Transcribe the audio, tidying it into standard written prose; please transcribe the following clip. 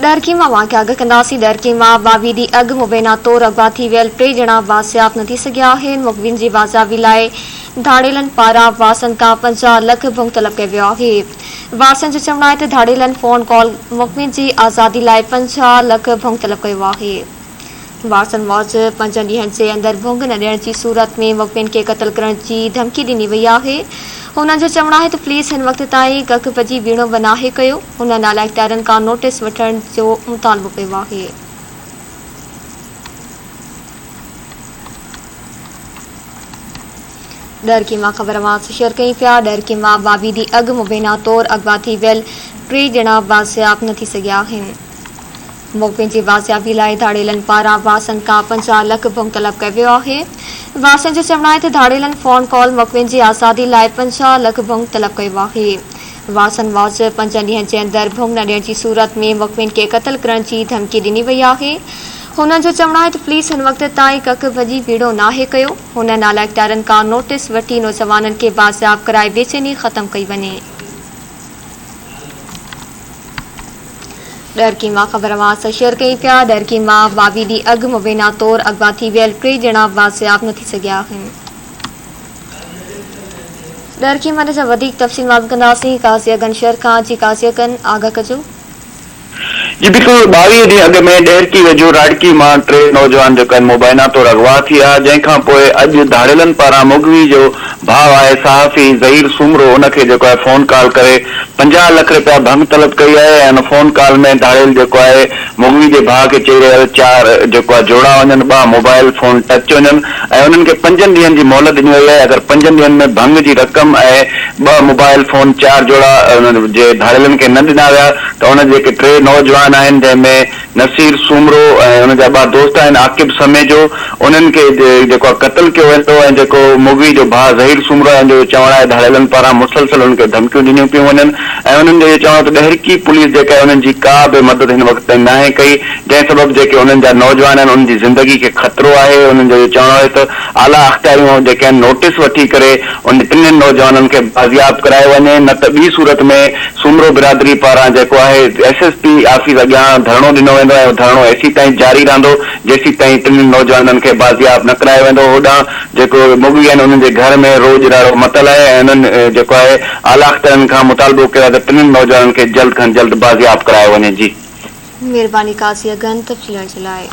डरकी मां वाक़िया अॻु कंदासीं। डरकी मां 22 ॾींहं अॻु मुबैना तौरु अगवा थी वियल टे ॼणा बाज़ियाब न थी सघिया आहिनि। मुख़बिन जी बाज़ियाबी लाइ धाड़ेलनि पारां वासन खां 50 लख भुङ तलब कयो वियो आहे। वासन जो चवणु आहे त धाड़ेलनि फ़ोन कॉल मुख़बिन जी आज़ादी लाइ 50 लख भुङ तलब कयो आहे। वासन मूजिबि 5 ॾींहनि जे अंदरि भुङ न ॾियण जी सूरत में मुख़बिन खे क़त्ल करण जी धमकी ॾिनी वई आहे। हुननि जो चवणु आहे त पुलिस हिन वक़्त ताईं कख भॼी बीणो बि नाहे कयो। हुन नालाइक़दारनि खां नोटिस वठण जो मुतालबो कयो आहे। डरकी मां ख़बर शेयर कई पिया। डरकी मां 22 ॾींहं अॻु मुबैना तौरु अगवा थी वियल टे ॼणा बाज़ियाब न थी सघिया आहिनि। मुख़बिन जी बाज़ियाबी लाइ धाड़ेलनि पारां वासन खां 50 लख भुङ तलब कयो वियो आहे। वासन जो चवणु आहे त धाड़ेलनि फ़ोन कॉल मुख़बिन जी आज़ादी लाइ 50 लख भुङ तलब कयो आहे। वासन मूजिबि 5 ॾींहनि जे अंदरि भुङ न ॾियण जी सूरत में मुख़बिन खे क़त्ल करण जी धमकी ॾिनी वई आहे। हुननि जो चवणु आहे त पुलिस हिन वक़्त ताईं कख भॼी बीणो नाहे कयो। हुन नालाइक़दारनि खां नोटिस वठी नौजवाननि खे बाज़ियाब कराए बेचैनी ख़तमु कई वञे। डरकी मां ख़बर शेयर कई पिया। डरकी मां 22 ॾींहं अॻु मुबैना तौरु अगवा थी वियल टे ॼणा बाज़ियाब न थी सघिया आहिनि। डरकी मां जा वधीक तफ़सील मालूम कंदासीं। काज़ी अगन शहर खां जी काज़ी अगन आगाह कजो। जी बिल्कुल 22 ॾींहं अॻु में डेरकी वेझो राड़की मां टे नौजवान जेका मुबैना तौरु अगवा थिया, जंहिंखां पोइ अॼु धाड़ेलनि पारां मुगवी जो भाउ आहे सहाफ़ी ज़हीर सुमरो, उनखे जेको आहे फ़ोन कॉल करे 50 लख रुपया भंग तलब कई आहे। ऐं फोन कॉल में धाड़ेल जेको आहे मुगवी जे भाउ खे चई रहियो 4 जेको आहे जोड़ा वञनि, 2 मोबाइल फोन टच वञनि ऐं उन्हनि खे 5 ॾींहनि जी मोहलत ॾिनी वई आहे। अगरि 5 ॾींहनि में भंग जी रक़म ऐं 2 मोबाइल फोन 4 जोड़ा जे धाड़ेलनि खे न ॾिना विया त उन जेके 3 नौजवान आहिनि, जंहिंमें नसीर सुमरो ऐं उन जा 2 दोस्त आहिनि आकिब समेजो, उन्हनि खे जेको आहे क़त्ल कयो वेंदो। ऐं जेको मुगवी जो भाउ ज़हीर सुमरो आहे जो चवणु आहे धाड़ेलनि पारां मुसलसल उनखे धमकियूं ॾिनियूं पियूं वञनि ऐं उन्हनि जो चवणु त डेहरकी पुलिस जेका आहे उन्हनि जी का बि मदद हिन वक़्त ताईं नाहे कई, जंहिं सबबु जेके उन्हनि जा नौजवान आहिनि उन्हनि जी ज़िंदगी खे ख़तरो आहे। उन्हनि जो चवणु आहे त आला अख़्तियारियूं जेके आहिनि नोटिस वठी करे उन 3 नौजवाननि खे बाज़ियाब कराए वञे, न त ॿी सूरत में सुमरो बिरादरी पारां जेको आहे SSP ऑफिस अॻियां धरणो ॾिनो वेंदो ऐं धरणो एसी ताईं जारी रहंदो जेसी ताईं 3 नौजवाननि खे बाज़ियाब न करायो वेंदो। होॾां जेको मुगवी आहिनि उन्हनि जे घर में रोज़ ॾाढो मतल आहे ऐं उन्हनि जेको आहे आला अख़्तियारनि खां मुतालबो कयो आहे त 3 नौजवाननि खे जल्द खां जल्द बाज़ियाब करायो वञे। जी महिरबानी काज़ी अगन तफ़सील जे लाइ।